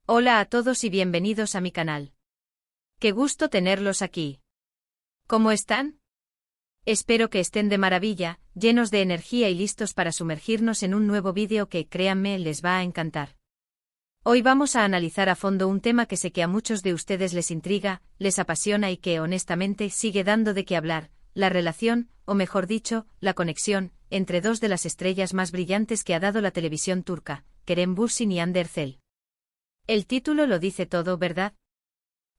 Hola a todos y bienvenidos a mi canal. Qué gusto tenerlos aquí. ¿Cómo están? Espero que estén de maravilla, llenos de energía y listos para sumergirnos en un nuevo vídeo que, créanme, les va a encantar. Hoy vamos a analizar a fondo un tema que sé que a muchos de ustedes les intriga, les apasiona y que, honestamente, sigue dando de qué hablar: la relación, o mejor dicho, la conexión, entre dos de las estrellas más brillantes que ha dado la televisión turca, Kerem Bürsin y Hande Erçel. El título lo dice todo, ¿verdad?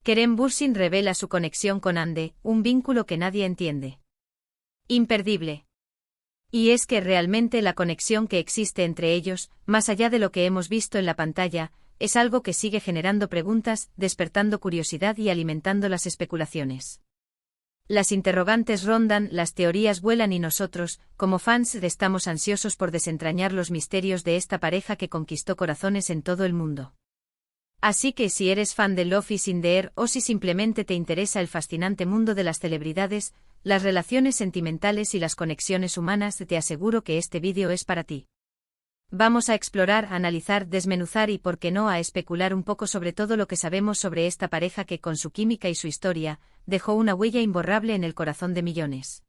Kerem Bürsin revela su conexión con Hande, un vínculo que nadie entiende. Imperdible. Y es que realmente la conexión que existe entre ellos, más allá de lo que hemos visto en la pantalla, es algo que sigue generando preguntas, despertando curiosidad y alimentando las especulaciones. Las interrogantes rondan, las teorías vuelan y nosotros, como fans, estamos ansiosos por desentrañar los misterios de esta pareja que conquistó corazones en todo el mundo. Así que si eres fan de Love is in the Air o si simplemente te interesa el fascinante mundo de las celebridades, las relaciones sentimentales y las conexiones humanas, te aseguro que este vídeo es para ti. Vamos a explorar, analizar, desmenuzar y, por qué no, a especular un poco sobre todo lo que sabemos sobre esta pareja que, con su química y su historia, dejó una huella imborrable en el corazón de millones.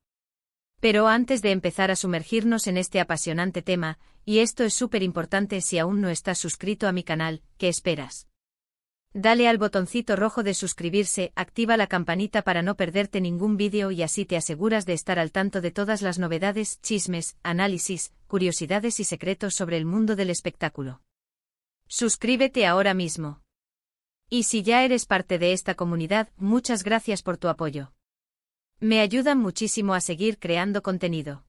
Pero antes de empezar a sumergirnos en este apasionante tema, y esto es súper importante, si aún no estás suscrito a mi canal, ¿qué esperas? Dale al botoncito rojo de suscribirse, activa la campanita para no perderte ningún vídeo y así te aseguras de estar al tanto de todas las novedades, chismes, análisis, curiosidades y secretos sobre el mundo del espectáculo. Suscríbete ahora mismo. Y si ya eres parte de esta comunidad, muchas gracias por tu apoyo. Me ayudan muchísimo a seguir creando contenido.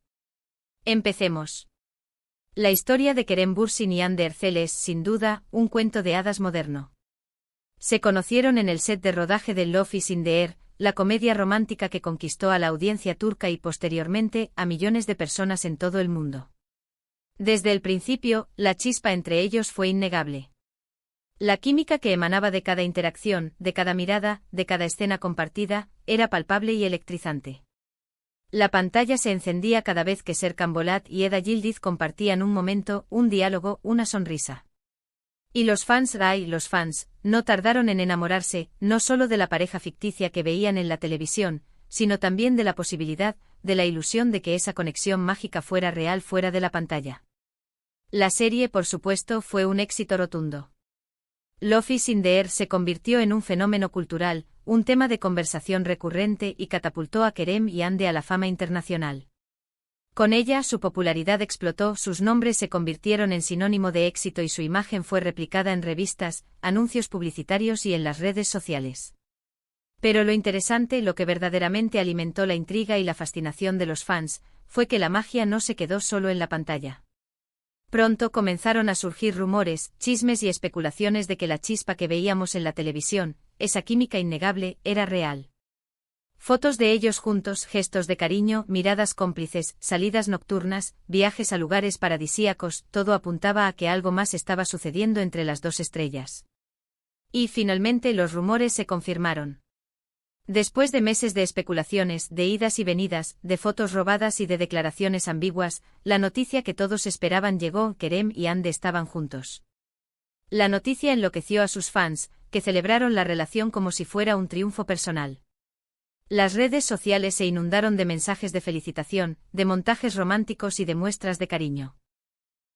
Empecemos. La historia de Kerem Bürsin y Hande Erçel es, sin duda, un cuento de hadas moderno. Se conocieron en el set de rodaje de Love is in the Air, la comedia romántica que conquistó a la audiencia turca y posteriormente a millones de personas en todo el mundo. Desde el principio, la chispa entre ellos fue innegable. La química que emanaba de cada interacción, de cada mirada, de cada escena compartida, era palpable y electrizante. La pantalla se encendía cada vez que Serkan Bolat y Eda Yildiz compartían un momento, un diálogo, una sonrisa. Y los fans, no tardaron en enamorarse, no solo de la pareja ficticia que veían en la televisión, sino también de la posibilidad, de la ilusión de que esa conexión mágica fuera real fuera de la pantalla. La serie, por supuesto, fue un éxito rotundo. Love is in the Air se convirtió en un fenómeno cultural, un tema de conversación recurrente y catapultó a Kerem y Hande a la fama internacional. Con ella su popularidad explotó, sus nombres se convirtieron en sinónimo de éxito y su imagen fue replicada en revistas, anuncios publicitarios y en las redes sociales. Pero lo interesante, lo que verdaderamente alimentó la intriga y la fascinación de los fans, fue que la magia no se quedó solo en la pantalla. Pronto comenzaron a surgir rumores, chismes y especulaciones de que la chispa que veíamos en la televisión, esa química innegable, era real. Fotos de ellos juntos, gestos de cariño, miradas cómplices, salidas nocturnas, viajes a lugares paradisíacos, todo apuntaba a que algo más estaba sucediendo entre las dos estrellas. Y finalmente los rumores se confirmaron. Después de meses de especulaciones, de idas y venidas, de fotos robadas y de declaraciones ambiguas, la noticia que todos esperaban llegó: Kerem y Hande estaban juntos. La noticia enloqueció a sus fans, que celebraron la relación como si fuera un triunfo personal. Las redes sociales se inundaron de mensajes de felicitación, de montajes románticos y de muestras de cariño.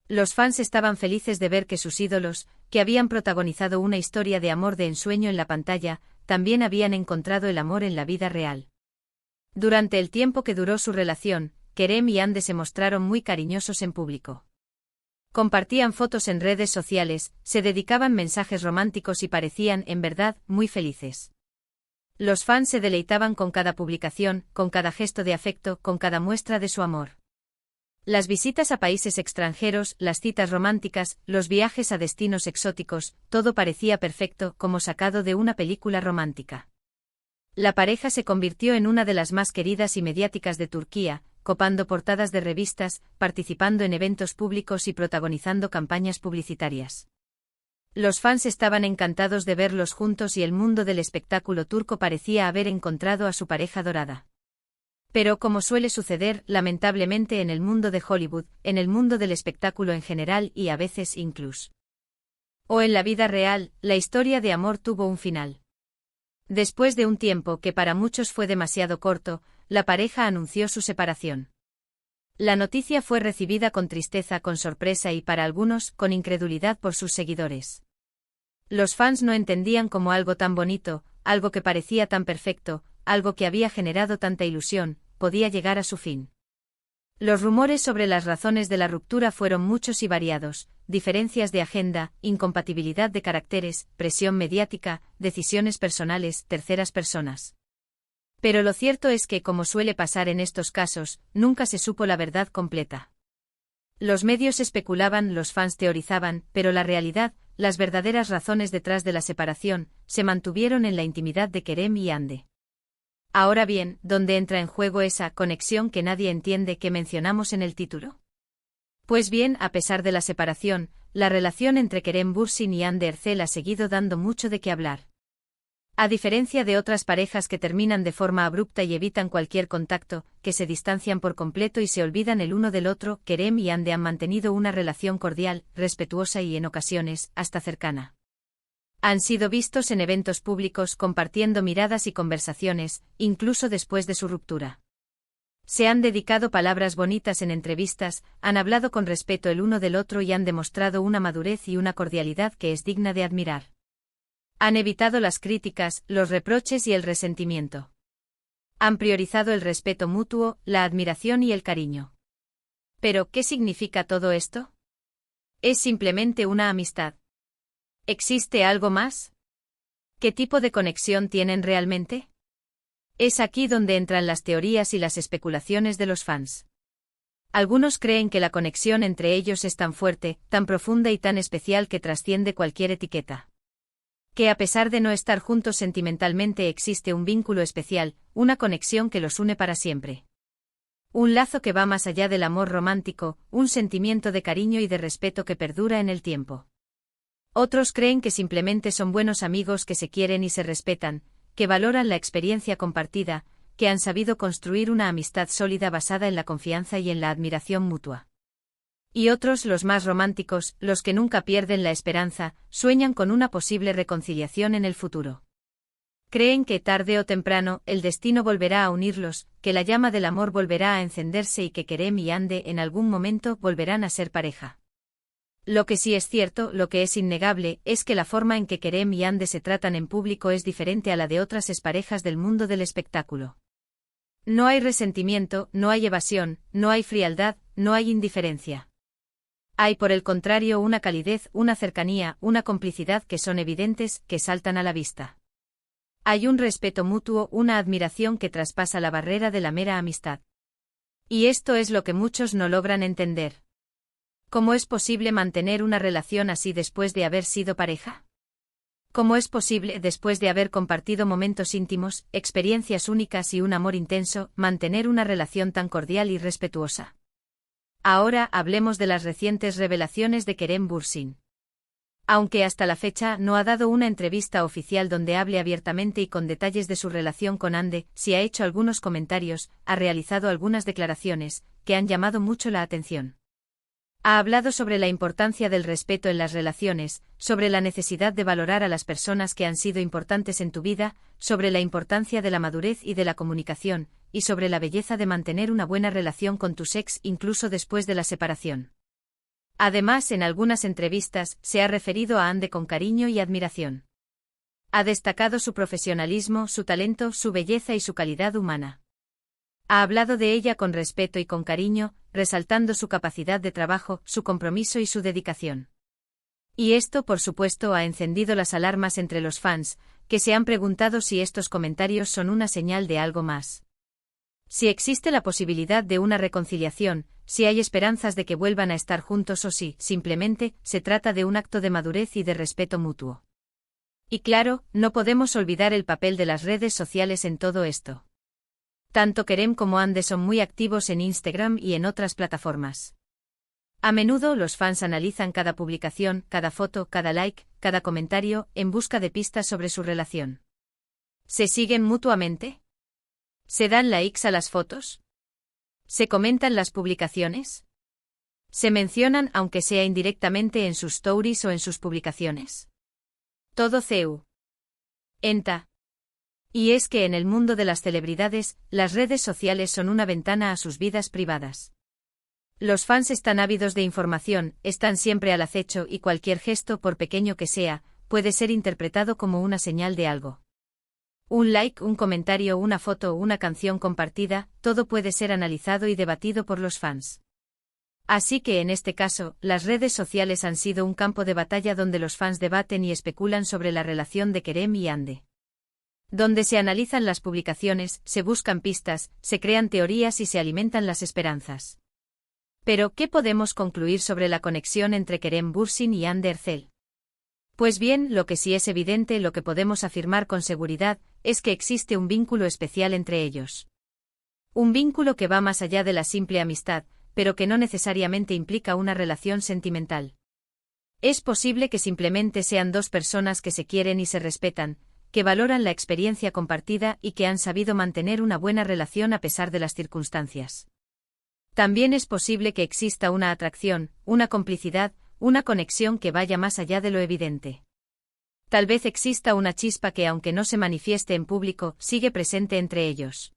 Los fans estaban felices de ver que sus ídolos, que habían protagonizado una historia de amor de ensueño en la pantalla, también habían encontrado el amor en la vida real. Durante el tiempo que duró su relación, Kerem y Hande se mostraron muy cariñosos en público. Compartían fotos en redes sociales, se dedicaban mensajes románticos y parecían, en verdad, muy felices. Los fans se deleitaban con cada publicación, con cada gesto de afecto, con cada muestra de su amor. Las visitas a países extranjeros, las citas románticas, los viajes a destinos exóticos, todo parecía perfecto, como sacado de una película romántica. La pareja se convirtió en una de las más queridas y mediáticas de Turquía, copando portadas de revistas, participando en eventos públicos y protagonizando campañas publicitarias. Los fans estaban encantados de verlos juntos y el mundo del espectáculo turco parecía haber encontrado a su pareja dorada. Pero como suele suceder, lamentablemente, en el mundo de Hollywood, en el mundo del espectáculo en general y a veces incluso O en la vida real, la historia de amor tuvo un final. Después de un tiempo que para muchos fue demasiado corto, la pareja anunció su separación. La noticia fue recibida con tristeza, con sorpresa y, para algunos, con incredulidad por sus seguidores. Los fans no entendían cómo algo tan bonito, algo que parecía tan perfecto, algo que había generado tanta ilusión, podía llegar a su fin. Los rumores sobre las razones de la ruptura fueron muchos y variados: diferencias de agenda, incompatibilidad de caracteres, presión mediática, decisiones personales, terceras personas. Pero lo cierto es que, como suele pasar en estos casos, nunca se supo la verdad completa. Los medios especulaban, los fans teorizaban, pero la realidad, las verdaderas razones detrás de la separación, se mantuvieron en la intimidad de Kerem y Hande. Ahora bien, ¿dónde entra en juego esa conexión que nadie entiende que mencionamos en el título? Pues bien, a pesar de la separación, la relación entre Kerem Bürsin y Hande Erçel ha seguido dando mucho de qué hablar. A diferencia de otras parejas que terminan de forma abrupta y evitan cualquier contacto, que se distancian por completo y se olvidan el uno del otro, Kerem y Hande han mantenido una relación cordial, respetuosa y, en ocasiones, hasta cercana. Han sido vistos en eventos públicos compartiendo miradas y conversaciones, incluso después de su ruptura. Se han dedicado palabras bonitas en entrevistas, han hablado con respeto el uno del otro y han demostrado una madurez y una cordialidad que es digna de admirar. Han evitado las críticas, los reproches y el resentimiento. Han priorizado el respeto mutuo, la admiración y el cariño. Pero, ¿qué significa todo esto? Es simplemente una amistad. ¿Existe algo más? ¿Qué tipo de conexión tienen realmente? Es aquí donde entran las teorías y las especulaciones de los fans. Algunos creen que la conexión entre ellos es tan fuerte, tan profunda y tan especial que trasciende cualquier etiqueta. Que a pesar de no estar juntos sentimentalmente existe un vínculo especial, una conexión que los une para siempre. Un lazo que va más allá del amor romántico, un sentimiento de cariño y de respeto que perdura en el tiempo. Otros creen que simplemente son buenos amigos que se quieren y se respetan, que valoran la experiencia compartida, que han sabido construir una amistad sólida basada en la confianza y en la admiración mutua. Y otros, los más románticos, los que nunca pierden la esperanza, sueñan con una posible reconciliación en el futuro. Creen que tarde o temprano el destino volverá a unirlos, que la llama del amor volverá a encenderse y que Kerem y Hande en algún momento volverán a ser pareja. Lo que sí es cierto, lo que es innegable, es que la forma en que Kerem y Hande se tratan en público es diferente a la de otras exparejas del mundo del espectáculo. No hay resentimiento, no hay evasión, no hay frialdad, no hay indiferencia. Hay por el contrario una calidez, una cercanía, una complicidad que son evidentes, que saltan a la vista. Hay un respeto mutuo, una admiración que traspasa la barrera de la mera amistad. Y esto es lo que muchos no logran entender. ¿Cómo es posible mantener una relación así después de haber sido pareja? ¿Cómo es posible, después de haber compartido momentos íntimos, experiencias únicas y un amor intenso, mantener una relación tan cordial y respetuosa? Ahora hablemos de las recientes revelaciones de Kerem Bürsin. Aunque hasta la fecha no ha dado una entrevista oficial donde hable abiertamente y con detalles de su relación con Hande, sí ha hecho algunos comentarios, ha realizado algunas declaraciones, que han llamado mucho la atención. Ha hablado sobre la importancia del respeto en las relaciones, sobre la necesidad de valorar a las personas que han sido importantes en tu vida, sobre la importancia de la madurez y de la comunicación, y sobre la belleza de mantener una buena relación con tu ex incluso después de la separación. Además, en algunas entrevistas, se ha referido a Hande con cariño y admiración. Ha destacado su profesionalismo, su talento, su belleza y su calidad humana. Ha hablado de ella con respeto y con cariño, resaltando su capacidad de trabajo, su compromiso y su dedicación. Y esto, por supuesto, ha encendido las alarmas entre los fans, que se han preguntado si estos comentarios son una señal de algo más. Si existe la posibilidad de una reconciliación, si hay esperanzas de que vuelvan a estar juntos o si, simplemente, se trata de un acto de madurez y de respeto mutuo. Y claro, no podemos olvidar el papel de las redes sociales en todo esto. Tanto Kerem como Hande son muy activos en Instagram y en otras plataformas. A menudo los fans analizan cada publicación, cada foto, cada like, cada comentario, en busca de pistas sobre su relación. ¿Se siguen mutuamente? ¿Se dan likes a las fotos? ¿Se comentan las publicaciones? Se mencionan aunque sea indirectamente en sus stories o en sus publicaciones. Todo CEU. Enta. Y es que en el mundo de las celebridades, las redes sociales son una ventana a sus vidas privadas. Los fans están ávidos de información, están siempre al acecho y cualquier gesto, por pequeño que sea, puede ser interpretado como una señal de algo. Un like, un comentario, una foto o una canción compartida, todo puede ser analizado y debatido por los fans. Así que en este caso, las redes sociales han sido un campo de batalla donde los fans debaten y especulan sobre la relación de Kerem y Hande. Donde se analizan las publicaciones, se buscan pistas, se crean teorías y se alimentan las esperanzas. Pero, ¿qué podemos concluir sobre la conexión entre Kerem Bürsin y Hande Erçel? Pues bien, lo que sí es evidente, lo que podemos afirmar con seguridad, es que existe un vínculo especial entre ellos. Un vínculo que va más allá de la simple amistad, pero que no necesariamente implica una relación sentimental. Es posible que simplemente sean dos personas que se quieren y se respetan, que valoran la experiencia compartida y que han sabido mantener una buena relación a pesar de las circunstancias. También es posible que exista una atracción, una complicidad, una conexión que vaya más allá de lo evidente. Tal vez exista una chispa que, aunque no se manifieste en público, sigue presente entre ellos.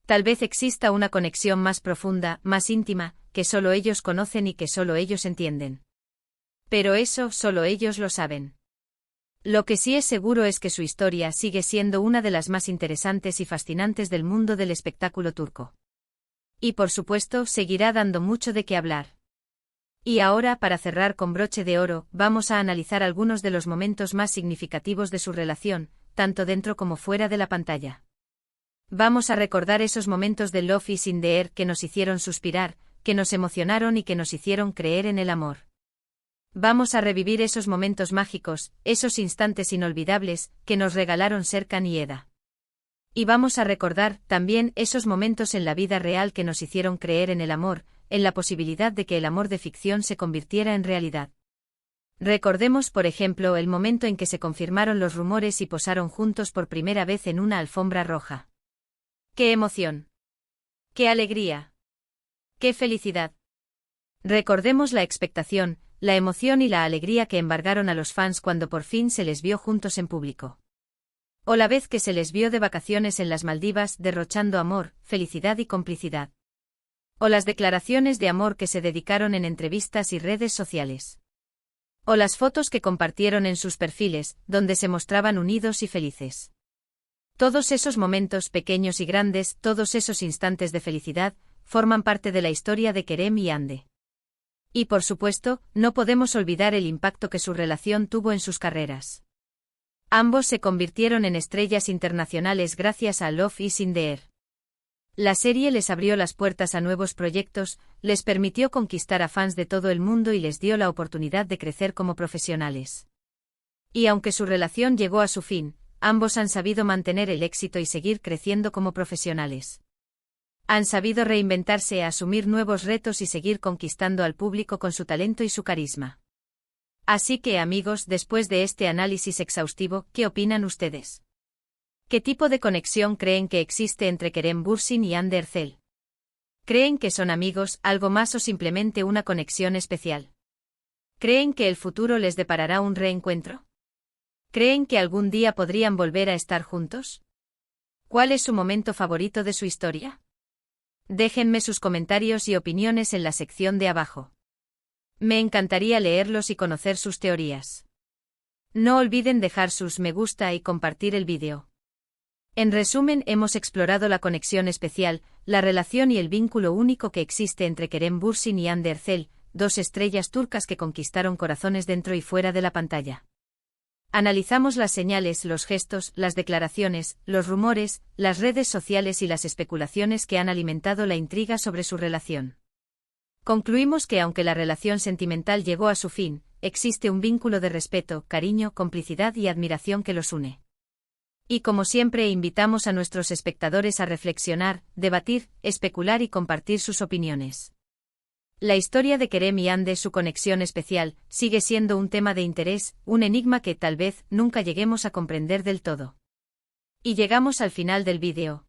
Tal vez exista una conexión más profunda, más íntima, que solo ellos conocen y que solo ellos entienden. Pero eso solo ellos lo saben. Lo que sí es seguro es que su historia sigue siendo una de las más interesantes y fascinantes del mundo del espectáculo turco. Y por supuesto, seguirá dando mucho de qué hablar. Y ahora, para cerrar con broche de oro, vamos a analizar algunos de los momentos más significativos de su relación, tanto dentro como fuera de la pantalla. Vamos a recordar esos momentos de Love is in the air que nos hicieron suspirar, que nos emocionaron y que nos hicieron creer en el amor. Vamos a revivir esos momentos mágicos, esos instantes inolvidables, que nos regalaron Serkan y Eda. Y vamos a recordar, también, esos momentos en la vida real que nos hicieron creer en el amor, en la posibilidad de que el amor de ficción se convirtiera en realidad. Recordemos, por ejemplo, el momento en que se confirmaron los rumores y posaron juntos por primera vez en una alfombra roja. ¡Qué emoción! ¡Qué alegría! ¡Qué felicidad! Recordemos la expectación, la emoción y la alegría que embargaron a los fans cuando por fin se les vio juntos en público. O la vez que se les vio de vacaciones en las Maldivas derrochando amor, felicidad y complicidad. O las declaraciones de amor que se dedicaron en entrevistas y redes sociales. O las fotos que compartieron en sus perfiles, donde se mostraban unidos y felices. Todos esos momentos pequeños y grandes, todos esos instantes de felicidad, forman parte de la historia de Kerem y Hande. Y por supuesto, no podemos olvidar el impacto que su relación tuvo en sus carreras. Ambos se convirtieron en estrellas internacionales gracias a Love is in the air. La serie les abrió las puertas a nuevos proyectos, les permitió conquistar a fans de todo el mundo y les dio la oportunidad de crecer como profesionales. Y aunque su relación llegó a su fin, ambos han sabido mantener el éxito y seguir creciendo como profesionales. Han sabido reinventarse, asumir nuevos retos y seguir conquistando al público con su talento y su carisma. Así que, amigos, después de este análisis exhaustivo, ¿qué opinan ustedes? ¿Qué tipo de conexión creen que existe entre Kerem Bürsin y Hande Erçel? ¿Creen que son amigos, algo más o simplemente una conexión especial? ¿Creen que el futuro les deparará un reencuentro? ¿Creen que algún día podrían volver a estar juntos? ¿Cuál es su momento favorito de su historia? Déjenme sus comentarios y opiniones en la sección de abajo. Me encantaría leerlos y conocer sus teorías. No olviden dejar sus me gusta y compartir el vídeo. En resumen, hemos explorado la conexión especial, la relación y el vínculo único que existe entre Kerem Bürsin y Hande Erçel, dos estrellas turcas que conquistaron corazones dentro y fuera de la pantalla. Analizamos las señales, los gestos, las declaraciones, los rumores, las redes sociales y las especulaciones que han alimentado la intriga sobre su relación. Concluimos que aunque la relación sentimental llegó a su fin, existe un vínculo de respeto, cariño, complicidad y admiración que los une. Y como siempre invitamos a nuestros espectadores a reflexionar, debatir, especular y compartir sus opiniones. La historia de Kerem y Hande, su conexión especial, sigue siendo un tema de interés, un enigma que tal vez nunca lleguemos a comprender del todo. Y llegamos al final del vídeo.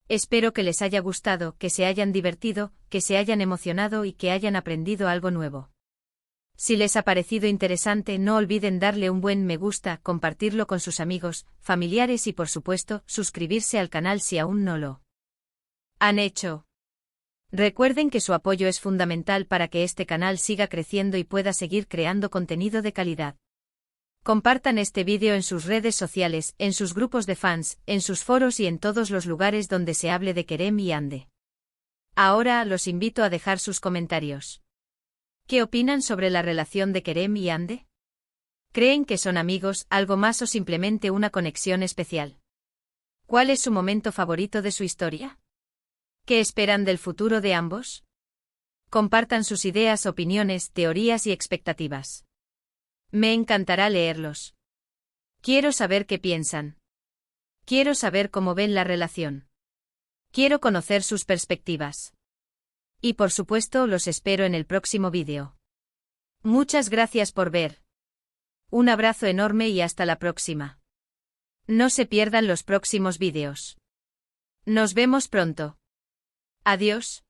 Espero que les haya gustado, que se hayan divertido, que se hayan emocionado y que hayan aprendido algo nuevo. Si les ha parecido interesante, no olviden darle un buen me gusta, compartirlo con sus amigos, familiares y por supuesto, suscribirse al canal si aún no lo han hecho. Recuerden que su apoyo es fundamental para que este canal siga creciendo y pueda seguir creando contenido de calidad. Compartan este vídeo en sus redes sociales, en sus grupos de fans, en sus foros y en todos los lugares donde se hable de Kerem y Hande. Ahora los invito a dejar sus comentarios. ¿Qué opinan sobre la relación de Kerem y Hande? ¿Creen que son amigos, algo más o simplemente una conexión especial? ¿Cuál es su momento favorito de su historia? ¿Qué esperan del futuro de ambos? Compartan sus ideas, opiniones, teorías y expectativas. Me encantará leerlos. Quiero saber qué piensan. Quiero saber cómo ven la relación. Quiero conocer sus perspectivas. Y por supuesto los espero en el próximo vídeo. Muchas gracias por ver. Un abrazo enorme y hasta la próxima. No se pierdan los próximos vídeos. Nos vemos pronto. Adiós.